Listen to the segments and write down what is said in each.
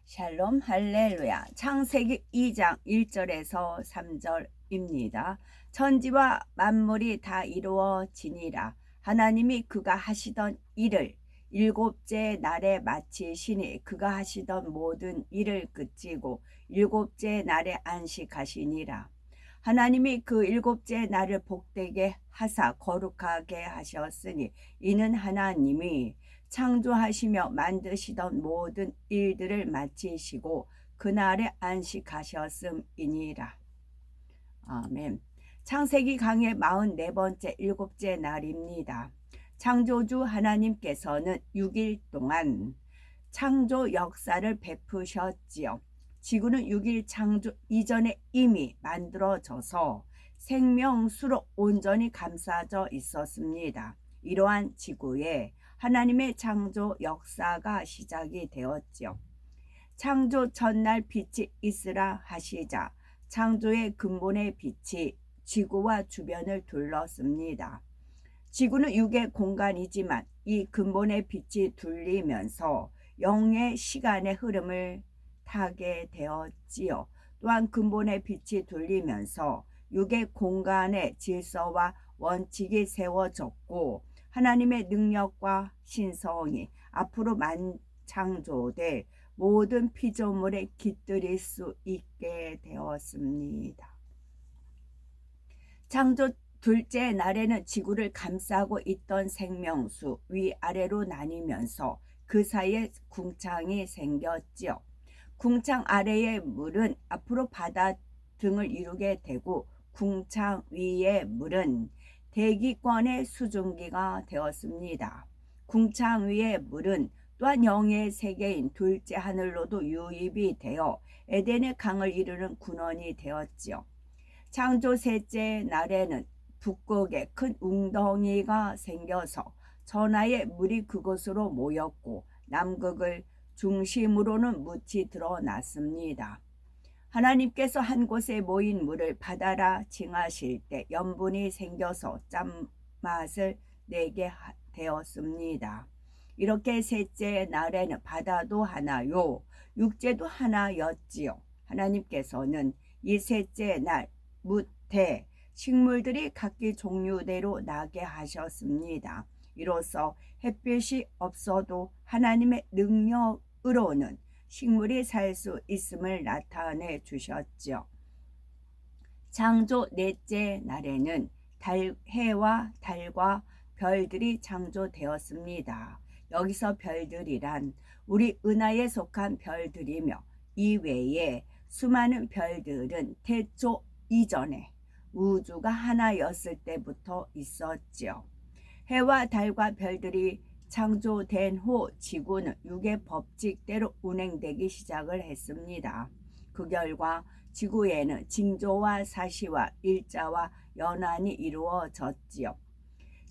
샬롬 할렐루야. 창세기 2장 1절에서 3절입니다. 천지와 만물이 다 이루어지니라. 하나님이 그가 하시던 일을 일곱째 날에 마치시니 그가 하시던 모든 일을 그치고 일곱째 날에 안식하시니라. 하나님이 그 일곱째 날을 복되게 하사 거룩하게 하셨으니 이는 하나님이 창조하시며 만드시던 모든 일들을 마치시고 그날에 안식하셨음이니라. 아멘. 창세기 강의 44번째 일곱째 날입니다. 창조주 하나님께서는 6일 동안 창조 역사를 베푸셨지요. 지구는 6일 창조 이전에 이미 만들어져서 생명수로 온전히 감싸져 있었습니다. 이러한 지구에 하나님의 창조 역사가 시작이 되었지요. 창조 첫날 빛이 있으라 하시자 창조의 근본의 빛이 지구와 주변을 둘렀습니다. 지구는 육의 공간이지만 이 근본의 빛이 둘리면서 영의 시간의 흐름을 타게 되었지요. 또한 근본의 빛이 둘리면서 육의 공간의 질서와 원칙이 세워졌고 하나님의 능력과 신성이 앞으로 창조될 모든 피조물에 깃들일 수 있게 되었습니다. 창조 둘째 날에는 지구를 감싸고 있던 생명수 위아래로 나뉘면서 그 사이에 궁창이 생겼지요. 궁창 아래의 물은 앞으로 바다 등을 이루게 되고 궁창 위의 물은 대기권의 수증기가 되었습니다. 궁창 위의 물은 또한 영의 세계인 둘째 하늘로도 유입이 되어 에덴의 강을 이루는 군원이 되었지요. 창조 셋째 날에는 북극에 큰 웅덩이가 생겨서 전하의 물이 그곳으로 모였고 남극을 중심으로는 묻히 드러났습니다. 하나님께서 한 곳에 모인 물을 바다라 칭하실 때 염분이 생겨서 짠맛을 내게 되었습니다. 이렇게 셋째 날에는 바다도 하나요 육지도 하나였지요. 하나님께서는 이 셋째 날 무태 식물들이 각기 종류대로 나게 하셨습니다. 이로써 햇빛이 없어도 하나님의 능력으로는 식물이 살 수 있음을 나타내 주셨죠. 창조 넷째 날에는 해와 달과 별들이 창조되었습니다. 여기서 별들이란 우리 은하에 속한 별들이며 이 외에 수많은 별들은 태초 이전에 우주가 하나였을 때부터 있었지요. 해와 달과 별들이 창조된 후 지구는 육의 법칙대로 운행되기 시작을 했습니다. 그 결과 지구에는 징조와 사시와 일자와 연환이 이루어졌지요.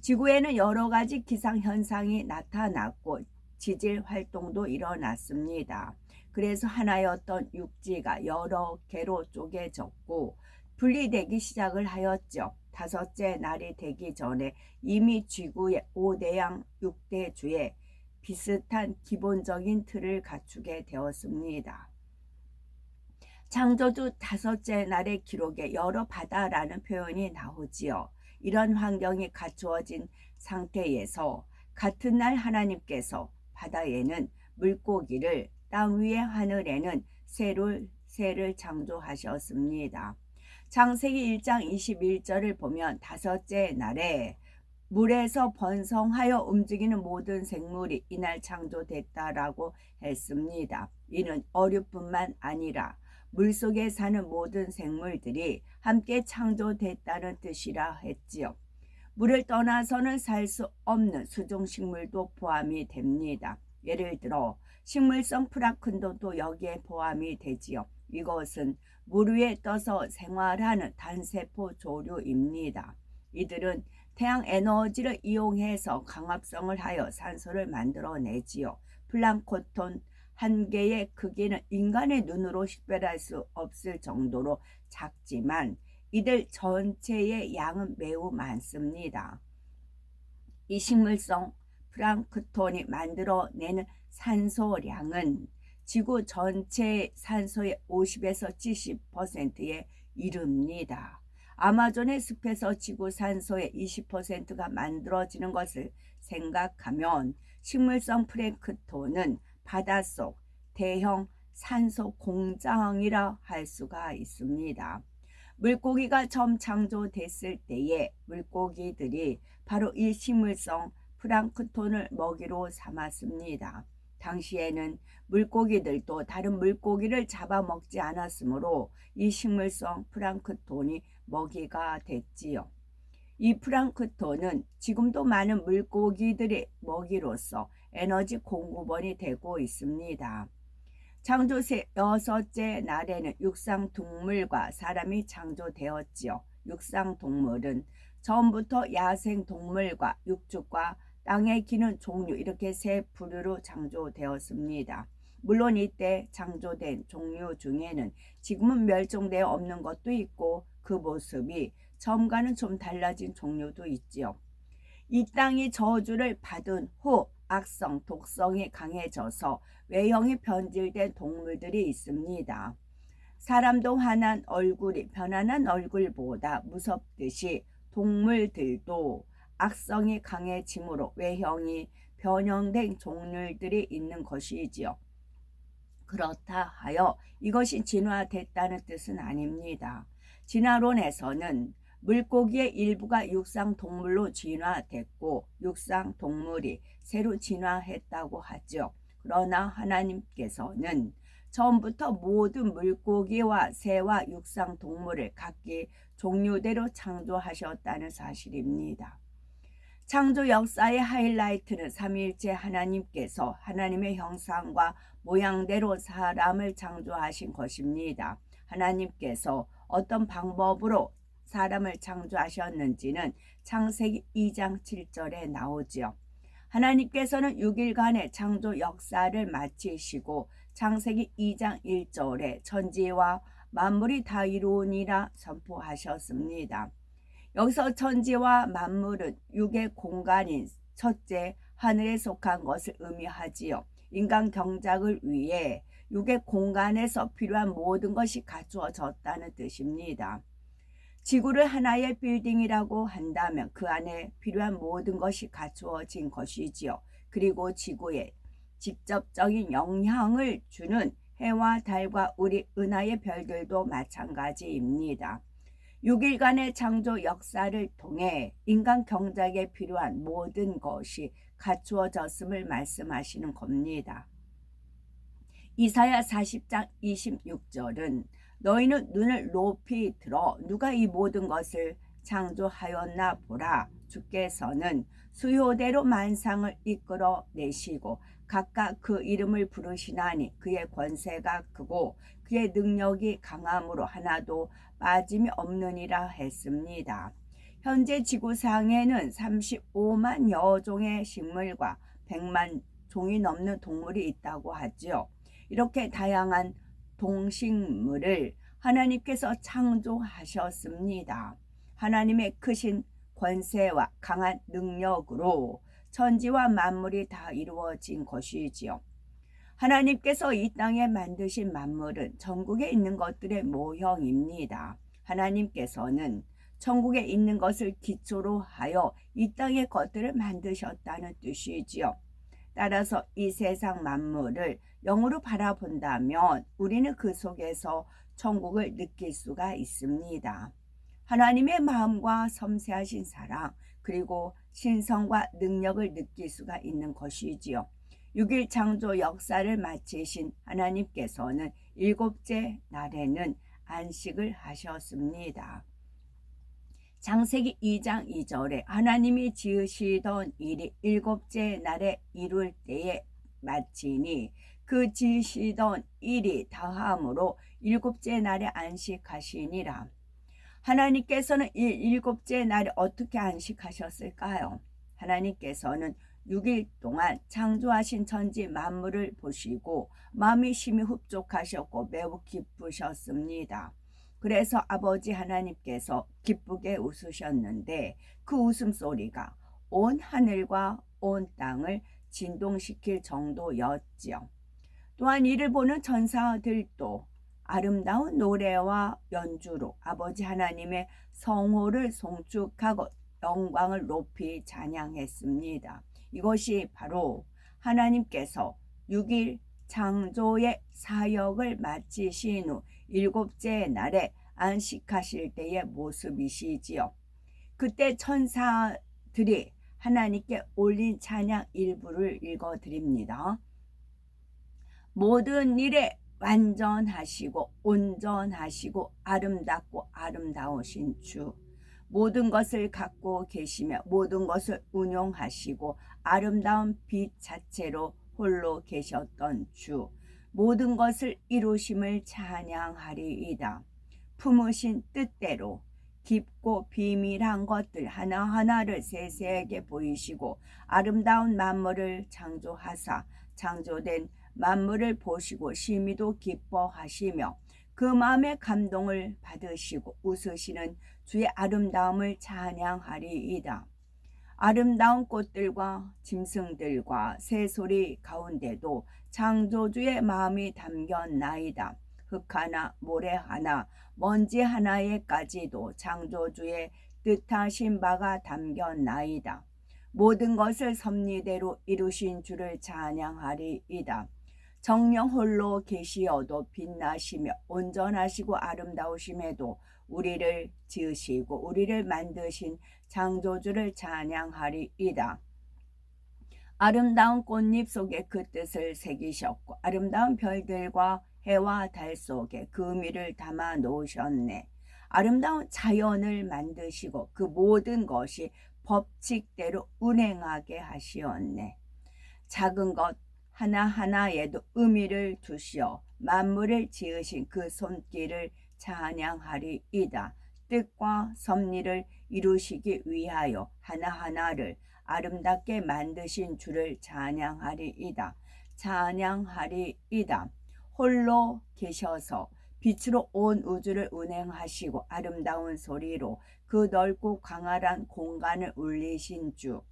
지구에는 여러 가지 기상현상이 나타났고 지질 활동도 일어났습니다. 그래서 하나였던 육지가 여러 개로 쪼개졌고 분리되기 시작을 하였죠. 다섯째 날이 되기 전에 이미 지구의 5대양 6대주에 비슷한 기본적인 틀을 갖추게 되었습니다. 창조주 다섯째 날의 기록에 여러 바다라는 표현이 나오지요. 이런 환경이 갖추어진 상태에서 같은 날 하나님께서 바다에는 물고기를 땅 위의 하늘에는 새를 창조하셨습니다. 창세기 1장 21절을 보면 다섯째 날에 물에서 번성하여 움직이는 모든 생물이 이날 창조됐다라고 했습니다. 이는 어류뿐만 아니라 물속에 사는 모든 생물들이 함께 창조됐다는 뜻이라 했지요. 물을 떠나서는 살 수 없는 수중식물도 포함이 됩니다. 예를 들어 식물성 플랑크톤도 여기에 포함이 되지요. 이것은 물 위에 떠서 생활하는 단세포 조류입니다. 이들은 태양 에너지를 이용해서 광합성을 하여 산소를 만들어내지요. 플랑크톤 한 개의 크기는 인간의 눈으로 식별할 수 없을 정도로 작지만 이들 전체의 양은 매우 많습니다. 이 식물성 플랑크톤이 만들어내는 산소량은 지구 전체 산소의 50에서 70%에 이릅니다. 아마존의 숲에서 지구 산소의 20%가 만들어지는 것을 생각하면 식물성 플랭크톤은 바닷속 대형 산소 공장이라 할 수가 있습니다. 물고기가 처음 창조됐을 때에 물고기들이 바로 이 식물성 플랑크톤을 먹이로 삼았습니다. 당시에는 물고기들도 다른 물고기를 잡아먹지 않았으므로 이 식물성 플랑크톤이 먹이가 됐지요. 이 플랑크톤은 지금도 많은 물고기들의 먹이로서 에너지 공급원이 되고 있습니다. 창조 여섯째 날에는 육상동물과 사람이 창조되었지요. 육상동물은 처음부터 야생동물과 육축과 땅에 기는 종류 이렇게 세 부류로 창조되었습니다. 물론 이때 창조된 종류 중에는 지금은 멸종되어 없는 것도 있고 그 모습이 처음과는 좀 달라진 종류도 있지요. 이 땅이 저주를 받은 후 악성, 독성이 강해져서 외형이 변질된 동물들이 있습니다. 사람도 편안한 얼굴보다 무섭듯이 동물들도 악성이 강해지므로 외형이 변형된 종류들이 있는 것이지요. 그렇다 하여 이것이 진화됐다는 뜻은 아닙니다. 진화론에서는 물고기의 일부가 육상동물로 진화됐고 육상동물이 새로 진화했다고 하죠. 그러나 하나님께서는 처음부터 모든 물고기와 새와 육상동물을 각기 종류대로 창조하셨다는 사실입니다. 창조 역사의 하이라이트는 삼위일체 하나님께서 하나님의 형상과 모양대로 사람을 창조하신 것입니다. 하나님께서 어떤 방법으로 사람을 창조하셨는지는 창세기 2장 7절에 나오지요. 하나님께서는 6일간의 창조 역사를 마치시고 창세기 2장 1절에 천지와 만물이 다 이루니라 선포하셨습니다. 여기서 천지와 만물은 육의 공간인 첫째 하늘에 속한 것을 의미하지요. 인간 경작을 위해 육의 공간에서 필요한 모든 것이 갖추어졌다는 뜻입니다. 지구를 하나의 빌딩이라고 한다면 그 안에 필요한 모든 것이 갖추어진 것이지요. 그리고 지구에 직접적인 영향을 주는 해와 달과 우리 은하의 별들도 마찬가지입니다. 6일간의 창조 역사를 통해 인간 경작에 필요한 모든 것이 갖추어졌음을 말씀하시는 겁니다. 이사야 40장 26절은 너희는 눈을 높이 들어 누가 이 모든 것을 창조하였나 보라. 주께서는 수요대로 만상을 이끌어 내시고 각각 그 이름을 부르시나니 그의 권세가 크고 그의 능력이 강함으로 하나도 빠짐이 없느니라 했습니다. 현재 지구상에는 35만여 종의 식물과 100만 종이 넘는 동물이 있다고 하지요. 이렇게 다양한 동식물을 하나님께서 창조하셨습니다. 하나님의 크신 권세와 강한 능력으로 천지와 만물이 다 이루어진 것이지요. 하나님께서 이 땅에 만드신 만물은 천국에 있는 것들의 모형입니다. 하나님께서는 천국에 있는 것을 기초로 하여 이 땅의 것들을 만드셨다는 뜻이지요. 따라서 이 세상 만물을 영으로 바라본다면 우리는 그 속에서 천국을 느낄 수가 있습니다. 하나님의 마음과 섬세하신 사랑 그리고 신성과 능력을 느낄 수가 있는 것이지요. 6일 창조 역사를 마치신 하나님께서는 7째 날에는 안식을 하셨습니다. 창세기 2장 2절에 하나님이 지으시던 일이 7째 날에 이룰 때에 마치니 그 지으시던 일이 다함으로 7째 날에 안식하시니라. 하나님께서는 이 7째 날에 어떻게 안식하셨을까요? 하나님께서는 6일 동안 창조하신 천지 만물을 보시고 마음이 심히 흡족하셨고 매우 기쁘셨습니다. 그래서 아버지 하나님께서 기쁘게 웃으셨는데 그 웃음소리가 온 하늘과 온 땅을 진동시킬 정도였지요. 또한 이를 보는 천사들도 아름다운 노래와 연주로 아버지 하나님의 성호를 송축하고 영광을 높이 찬양했습니다. 이것이 바로 하나님께서 6일 창조의 사역을 마치신 후 일곱째 날에 안식하실 때의 모습이시지요. 그때 천사들이 하나님께 올린 찬양 일부를 읽어드립니다. 모든 일에 완전하시고 온전하시고 아름답고 아름다우신 주, 모든 것을 갖고 계시며 모든 것을 운용하시고 아름다운 빛 자체로 홀로 계셨던 주, 모든 것을 이루심을 찬양하리이다. 품으신 뜻대로 깊고 비밀한 것들 하나하나를 세세하게 보이시고 아름다운 만물을 창조하사 창조된 만물을 보시고 심히도 기뻐하시며 그 마음의 감동을 받으시고 웃으시는 주의 아름다움을 찬양하리이다. 아름다운 꽃들과 짐승들과 새소리 가운데도 창조주의 마음이 담겼나이다. 흙 하나 모래 하나 먼지 하나에까지도 창조주의 뜻하신 바가 담겼나이다. 모든 것을 섭리대로 이루신 주를 찬양하리이다. 정령 홀로 계시어도 빛나시며 온전하시고 아름다우심에도 우리를 지으시고 우리를 만드신 창조주를 찬양하리이다. 아름다운 꽃잎 속에 그 뜻을 새기셨고 아름다운 별들과 해와 달 속에 그 의미를 담아 놓으셨네. 아름다운 자연을 만드시고 그 모든 것이 법칙대로 운행하게 하시었네. 작은 것 하나하나에도 의미를 두시어 만물을 지으신 그 손길을 찬양하리이다. 뜻과 섭리를 이루시기 위하여 하나하나를 아름답게 만드신 주를 찬양하리이다. 찬양하리이다. 홀로 계셔서 빛으로 온 우주를 운행하시고 아름다운 소리로 그 넓고 광활한 공간을 울리신 주,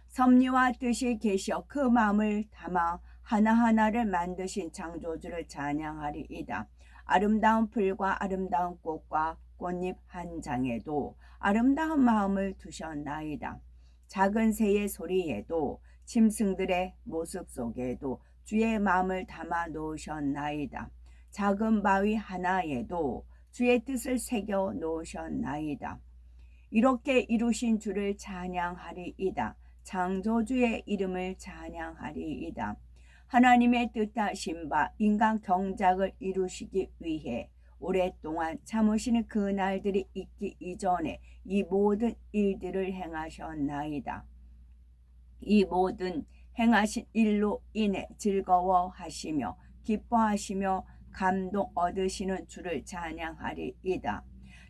섭리와 뜻이 계시어 그 마음을 담아 하나하나를 만드신 창조주를 찬양하리이다. 아름다운 풀과 아름다운 꽃과 꽃잎 한 장에도 아름다운 마음을 두셨나이다. 작은 새의 소리에도 짐승들의 모습 속에도 주의 마음을 담아 놓으셨나이다. 작은 바위 하나에도 주의 뜻을 새겨 놓으셨나이다. 이렇게 이루신 주를 찬양하리이다. 창조주의 이름을 찬양하리이다. 하나님의 뜻하신 바 인간 경작을 이루시기 위해 오랫동안 참으시는 그 날들이 있기 이전에 이 모든 일들을 행하셨나이다. 이 모든 행하신 일로 인해 즐거워하시며 기뻐하시며 감동 얻으시는 주를 찬양하리이다.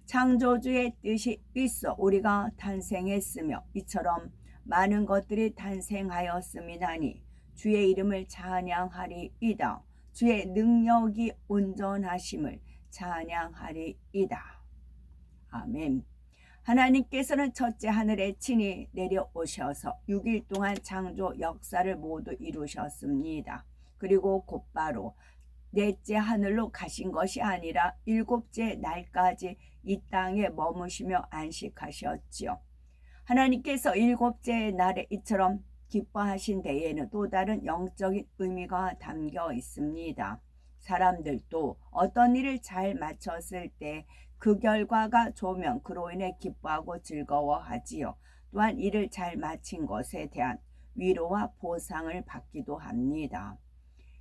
창조주의 뜻이 있어 우리가 탄생했으며 이처럼 많은 것들이 탄생하였음이나니 주의 이름을 찬양하리이다. 주의 능력이 온전하심을 찬양하리이다. 아멘. 하나님께서는 첫째 하늘에 친히 내려오셔서 6일 동안 창조 역사를 모두 이루셨습니다. 그리고 곧바로 넷째 하늘로 가신 것이 아니라 일곱째 날까지 이 땅에 머무시며 안식하셨지요. 하나님께서 일곱째 날에 이처럼 기뻐하신 데에는 또 다른 영적인 의미가 담겨 있습니다. 사람들도 어떤 일을 잘 마쳤을 때 그 결과가 좋으면 그로 인해 기뻐하고 즐거워하지요. 또한 일을 잘 마친 것에 대한 위로와 보상을 받기도 합니다.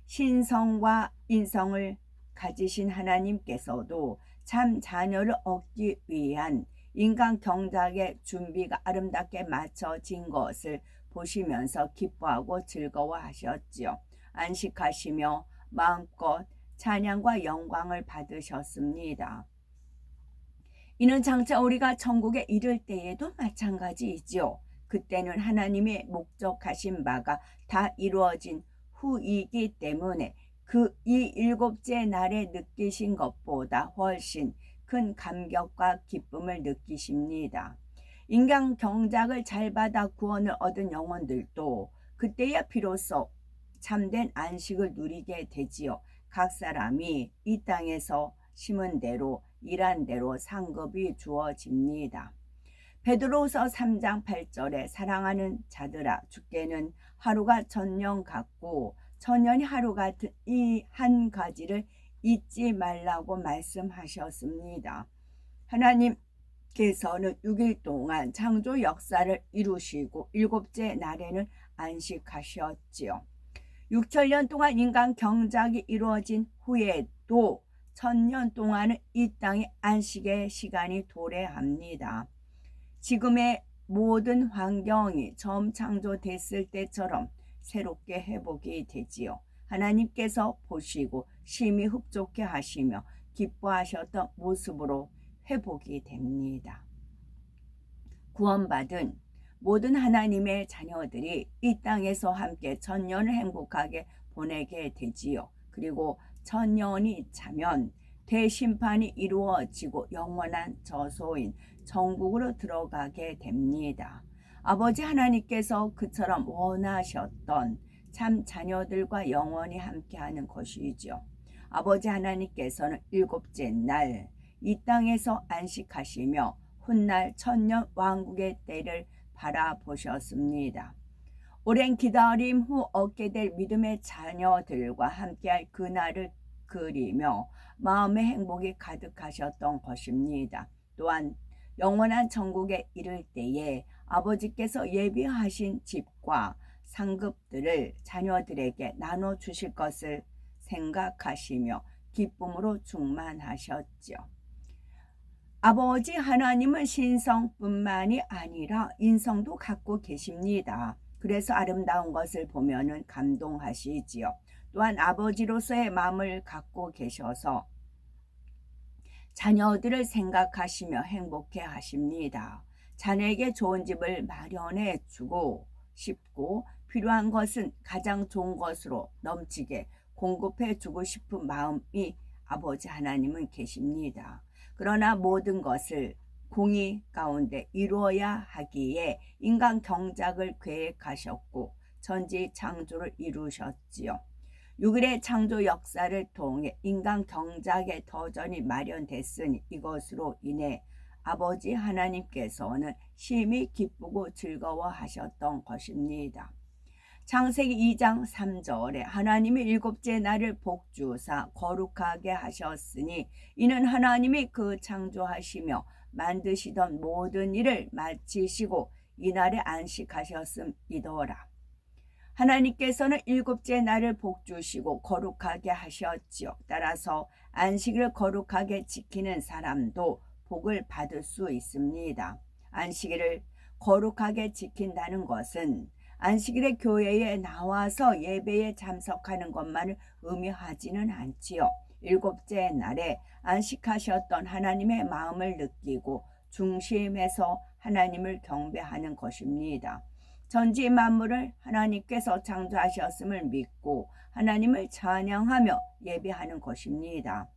신성과 인성을 가지신 하나님께서도 참 자녀를 얻기 위한 인간 경작의 준비가 아름답게 마쳐진 것을 보시면서 기뻐하고 즐거워하셨지요. 안식하시며 마음껏 찬양과 영광을 받으셨습니다. 이는 장차 우리가 천국에 이를 때에도 마찬가지이지요. 그때는 하나님의 목적하신 바가 다 이루어진 후이기 때문에 그 이 일곱째 날에 느끼신 것보다 훨씬 큰 감격과 기쁨을 느끼십니다. 인간 경작을 잘 받아 구원을 얻은 영혼들도 그때야 비로소 참된 안식을 누리게 되지요. 각 사람이 이 땅에서 심은 대로 일한 대로 상급이 주어집니다. 베드로후서 3장 8절에 사랑하는 자들아 주께는 하루가 천년 같고 천년이 하루 같은 이 한 가지를 잊지 말라고 말씀하셨습니다. 하나님께서는 6일 동안 창조 역사를 이루시고 일곱째 날에는 안식하셨지요. 6천년 동안 인간 경작이 이루어진 후에도 천년 동안은 이 땅의 안식의 시간이 도래합니다. 지금의 모든 환경이 처음 창조됐을 때처럼 새롭게 회복이 되지요. 하나님께서 보시고 심히 흡족해 하시며 기뻐하셨던 모습으로 회복이 됩니다. 구원받은 모든 하나님의 자녀들이 이 땅에서 함께 천년을 행복하게 보내게 되지요. 그리고 천년이 차면 대심판이 이루어지고 영원한 저소인 천국으로 들어가게 됩니다. 아버지 하나님께서 그처럼 원하셨던 참 자녀들과 영원히 함께하는 것이죠. 아버지 하나님께서는 일곱째 날 이 땅에서 안식하시며 훗날 천년 왕국의 때를 바라보셨습니다. 오랜 기다림 후 얻게 될 믿음의 자녀들과 함께할 그날을 그리며 마음의 행복이 가득하셨던 것입니다. 또한 영원한 천국에 이를 때에 아버지께서 예비하신 집과 상급들을 자녀들에게 나눠주실 것을 생각하시며 기쁨으로 충만하셨죠. 아버지 하나님은 신성뿐만이 아니라 인성도 갖고 계십니다. 그래서 아름다운 것을 보면은 감동하시지요. 또한 아버지로서의 마음을 갖고 계셔서 자녀들을 생각하시며 행복해 하십니다. 자녀에게 좋은 집을 마련해 주고 싶고 필요한 것은 가장 좋은 것으로 넘치게 공급해 주고 싶은 마음이 아버지 하나님은 계십니다. 그러나 모든 것을 공의 가운데 이루어야 하기에 인간 경작을 계획하셨고 천지 창조를 이루셨지요. 6일의 창조 역사를 통해 인간 경작의 터전이 마련됐으니 이것으로 인해 아버지 하나님께서는 심히 기쁘고 즐거워하셨던 것입니다. 창세기 2장 3절에 하나님이 일곱째 날을 복주사 거룩하게 하셨으니 이는 하나님이 그 창조하시며 만드시던 모든 일을 마치시고 이날에 안식하셨음이더라. 하나님께서는 일곱째 날을 복주시고 거룩하게 하셨지요. 따라서 안식을 거룩하게 지키는 사람도 복을 받을 수 있습니다. 안식일을 거룩하게 지킨다는 것은 안식일에 교회에 나와서 예배에 참석하는 것만을 의미하지는 않지요. 일곱째 날에 안식하셨던 하나님의 마음을 느끼고 중심에서 하나님을 경배하는 것입니다. 전지 만물을 하나님께서 창조하셨음을 믿고 하나님을 찬양하며 예배하는 것입니다.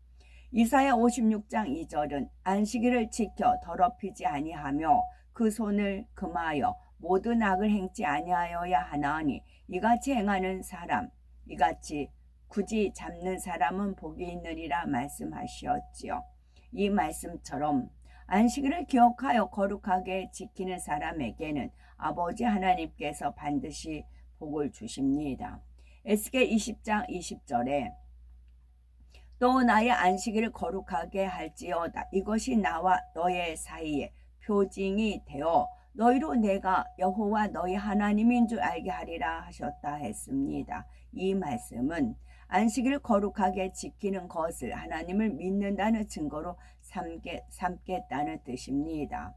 이사야 56장 2절은 안식일을 지켜 더럽히지 아니하며 그 손을 금하여 모든 악을 행치 아니하여야 하나니 이같이 행하는 사람 이같이 굳이 잡는 사람은 복이 있느니라 말씀하셨지요. 이 말씀처럼 안식일을 기억하여 거룩하게 지키는 사람에게는 아버지 하나님께서 반드시 복을 주십니다. 에스겔 20장 20절에 또 나의 안식일을 거룩하게 할지어다. 이것이 나와 너의 사이에 표징이 되어 너희로 내가 여호와 너희 하나님인 줄 알게 하리라 하셨다 했습니다. 이 말씀은 안식일을 거룩하게 지키는 것을 하나님을 믿는다는 증거로 삼겠다는 뜻입니다.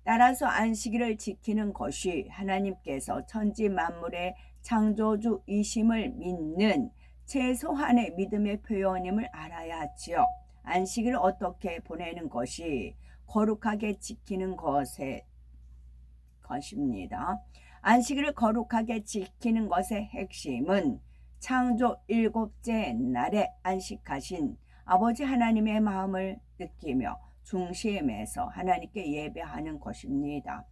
따라서 안식일을 지키는 것이 하나님께서 천지 만물의 창조주이심을 믿는 최소한의 믿음의 표현임을 알아야 하지요. 안식일을 어떻게 보내는 것이 거룩하게 지키는 것입니다. 안식일을 거룩하게 지키는 것의 핵심은 창조 일곱째 날에 안식하신 아버지 하나님의 마음을 느끼며 중심에서 하나님께 예배하는 것입니다.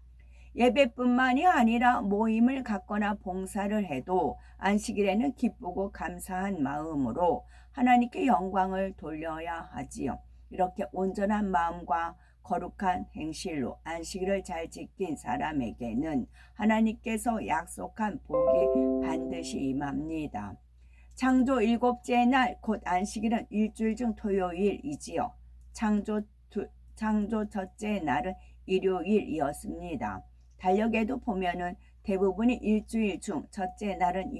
예배뿐만이 아니라 모임을 갖거나 봉사를 해도 안식일에는 기쁘고 감사한 마음으로 하나님께 영광을 돌려야 하지요. 이렇게 온전한 마음과 거룩한 행실로 안식일을 잘 지킨 사람에게는 하나님께서 약속한 복이 반드시 임합니다. 창조 7째 날 곧 안식일은 일주일 중 토요일이지요. 창조 첫째 날은 일요일이었습니다. 달력에도 보면은 대부분이 일주일 중 첫째 날은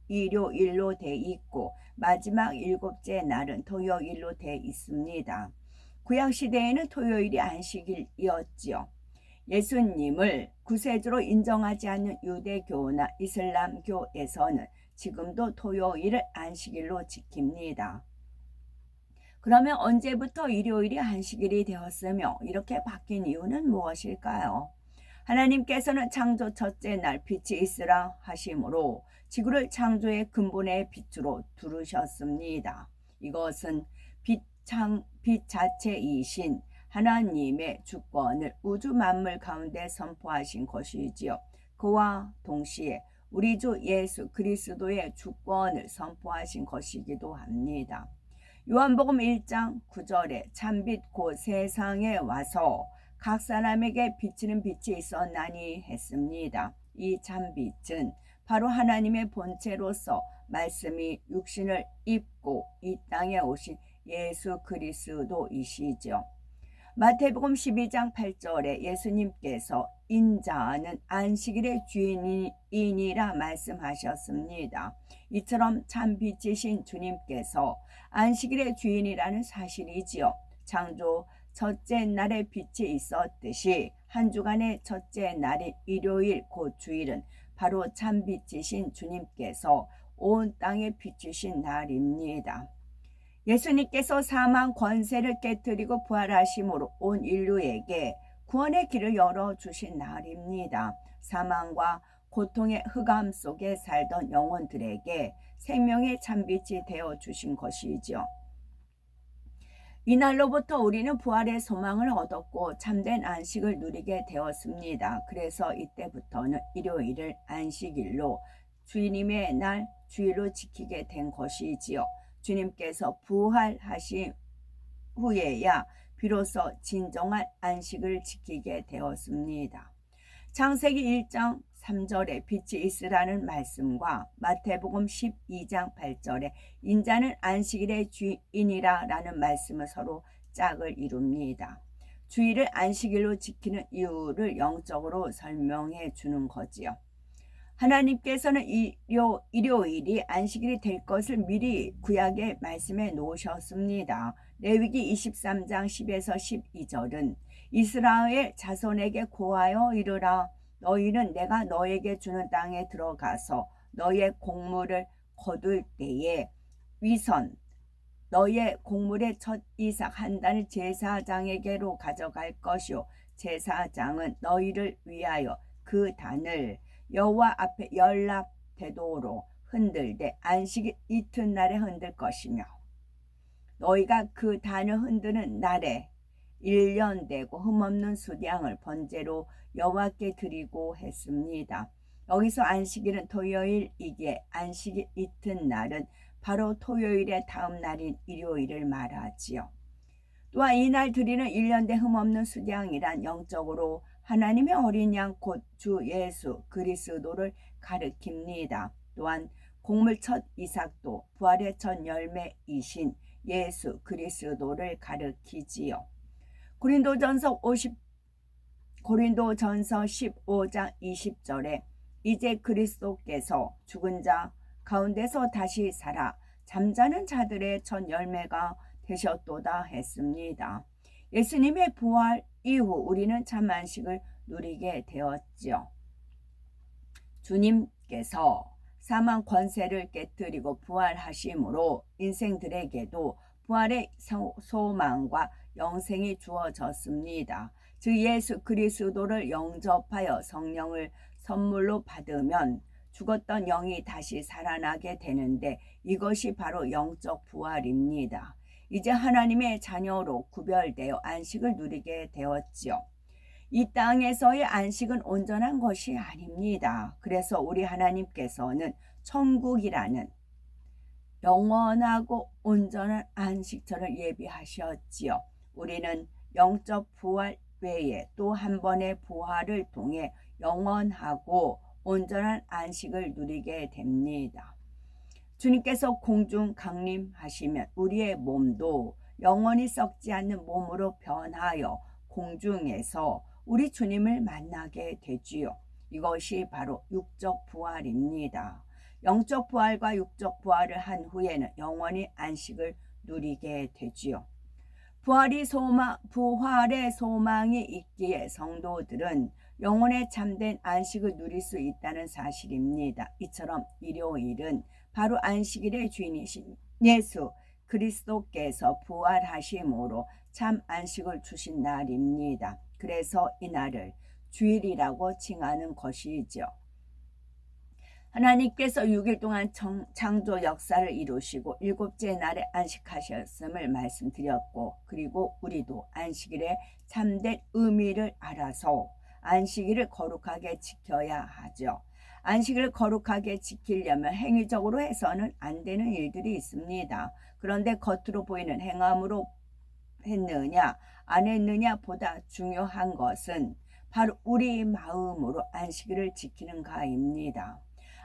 일요일로 돼 있고 마지막 7째 날은 토요일로 돼 있습니다. 구약시대에는 토요일이 안식일이었지요. 예수님을 구세주로 인정하지 않는 유대교나 이슬람교에서는 지금도 토요일을 안식일로 지킵니다. 그러면 언제부터 일요일이 안식일이 되었으며 이렇게 바뀐 이유는 무엇일까요? 하나님께서는 창조 첫째 날 빛이 있으라 하심으로 지구를 창조의 근본의 빛으로 두르셨습니다. 이것은 빛 자체이신 하나님의 주권을 우주 만물 가운데 선포하신 것이지요. 그와 동시에 우리 주 예수 그리스도의 주권을 선포하신 것이기도 합니다. 요한복음 1장 9절에 참빛 곧 세상에 와서 각 사람에게 비치는 빛이 있었나니 했습니다. 이 참빛은 바로 하나님의 본체로서 말씀이 육신을 입고 이 땅에 오신 예수 그리스도이시죠. 마태복음 12장 8절에 예수님께서 인자는 안식일의 주인이니라 말씀하셨습니다. 이처럼 참빛이신 주님께서 안식일의 주인이라는 사실이지요. 창조 첫째 날에 빛이 있었듯이 한 주간의 첫째 날인 일요일 곧 주일은 바로 참빛이신 주님께서 온 땅에 비추신 날입니다. 예수님께서 사망 권세를 깨뜨리고 부활하심으로 온 인류에게 구원의 길을 열어주신 날입니다. 사망과 고통의 흑암 속에 살던 영혼들에게 생명의 참빛이 되어주신 것이죠. 이날로부터 우리는 부활의 소망을 얻었고 참된 안식을 누리게 되었습니다. 그래서 이때부터는 일요일을 안식일로 주님의 날 주일로 지키게 된 것이지요. 주님께서 부활하신 후에야 비로소 진정한 안식을 지키게 되었습니다. 창세기 1장 3절에 빛이 있으라는 말씀과 마태복음 12장 8절에 인자는 안식일의 주인이라 라는 말씀은 서로 짝을 이룹니다. 주일을 안식일로 지키는 이유를 영적으로 설명해 주는 거지요. 하나님께서는 일요일이 안식일이 될 것을 미리 구약에 말씀해 놓으셨습니다. 레위기 23장 10에서 12절은 이스라엘 자손에게 고하여 이르라. 너희는 내가 너에게 주는 땅에 들어가서 너의 곡물을 거둘 때에 위선 너의 곡물의 첫 이삭 한 단을 제사장에게로 가져갈 것이요 제사장은 너희를 위하여 그 단을 여호와 앞에 연락되도록 흔들되 안식일 이튿날에 흔들 것이며 너희가 그 단을 흔드는 날에 1년 되고 흠없는 수량을 번제로 여호와께 드리고 했습니다. 여기서 안식일은 토요일이기에 안식일 이튿날은 바로 토요일의 다음 날인 일요일을 말하지요. 또한 이날 드리는 1년 된 흠없는 수량이란 영적으로 하나님의 어린 양 곧 주 예수 그리스도를 가리킵니다. 또한 곡물 첫 이삭도 부활의 첫 열매이신 예수 그리스도를 가리키지요. 고린도전서 15장 20절에 이제 그리스도께서 죽은 자 가운데서 다시 살아 잠자는 자들의 첫 열매가 되셨도다 했습니다. 예수님의 부활 이후 우리는 참 안식을 누리게 되었죠. 주님께서 사망 권세를 깨뜨리고 부활하심으로 인생들에게도 부활의 소망과 영생이 주어졌습니다. 즉 예수 그리스도를 영접하여 성령을 선물로 받으면 죽었던 영이 다시 살아나게 되는데 이것이 바로 영적 부활입니다. 이제 하나님의 자녀로 구별되어 안식을 누리게 되었지요. 이 땅에서의 안식은 온전한 것이 아닙니다. 그래서 우리 하나님께서는 천국이라는 영원하고 온전한 안식처를 예비하셨지요. 우리는 영적 부활 외에 또 한 번의 부활을 통해 영원하고 온전한 안식을 누리게 됩니다. 주님께서 공중 강림하시면 우리의 몸도 영원히 썩지 않는 몸으로 변하여 공중에서 우리 주님을 만나게 되지요. 이것이 바로 육적 부활입니다. 영적 부활과 육적 부활을 한 후에는 영원히 안식을 누리게 되지요. 부활의 소망이 있기에 성도들은 영혼의 참된 안식을 누릴 수 있다는 사실입니다. 이처럼 일요일은 바로 안식일의 주인이신 예수 그리스도께서 부활하심으로 참 안식을 주신 날입니다. 그래서 이 날을 주일이라고 칭하는 것이죠. 하나님께서 6일 동안 창조 역사를 이루시고 일곱째 날에 안식하셨음을 말씀드렸고, 그리고 우리도 안식일의 참된 의미를 알아서 안식일을 거룩하게 지켜야 하죠. 안식일을 거룩하게 지키려면 행위적으로 해서는 안 되는 일들이 있습니다. 그런데 겉으로 보이는 행함으로 했느냐 안 했느냐 보다 중요한 것은 바로 우리 마음으로 안식일을 지키는가입니다.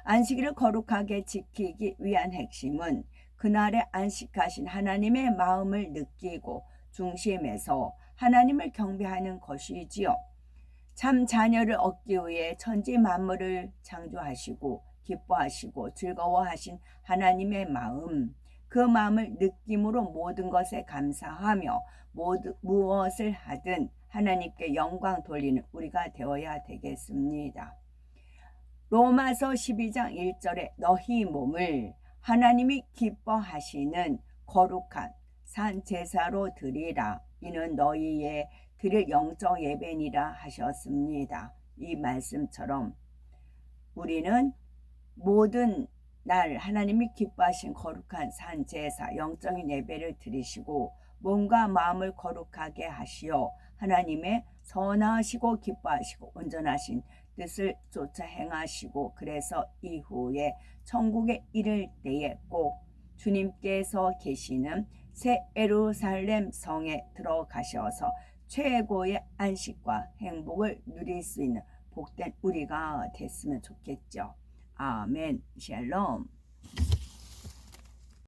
안식일을 거룩하게 지키기 위한 핵심은 그날에 안식하신 하나님의 마음을 느끼고 중심에서 하나님을 경배하는 것이지요. 참 자녀를 얻기 위해 천지 만물을 창조하시고 기뻐하시고 즐거워하신 하나님의 마음, 그 마음을 느낌으로 모든 것에 감사하며 무엇을 하든 하나님께 영광 돌리는 우리가 되어야 되겠습니다. 로마서 12장 1절에 너희 몸을 하나님이 기뻐하시는 거룩한 산 제사로 드리라. 이는 너희의 드릴 영적 예배니라 하셨습니다. 이 말씀처럼 우리는 모든 날 하나님이 기뻐하신 거룩한 산 제사 영적인 예배를 드리시고 몸과 마음을 거룩하게 하시어 하나님의 선하시고 기뻐하시고 온전하신 뜻을 쫓아 행하시고, 그래서 이후에 천국에 이를 때에 꼭 주님께서 계시는 새 예루살렘 성에 들어가셔서 최고의 안식과 행복을 누릴 수 있는 복된 우리가 됐으면 좋겠죠. 아멘. 샬롬.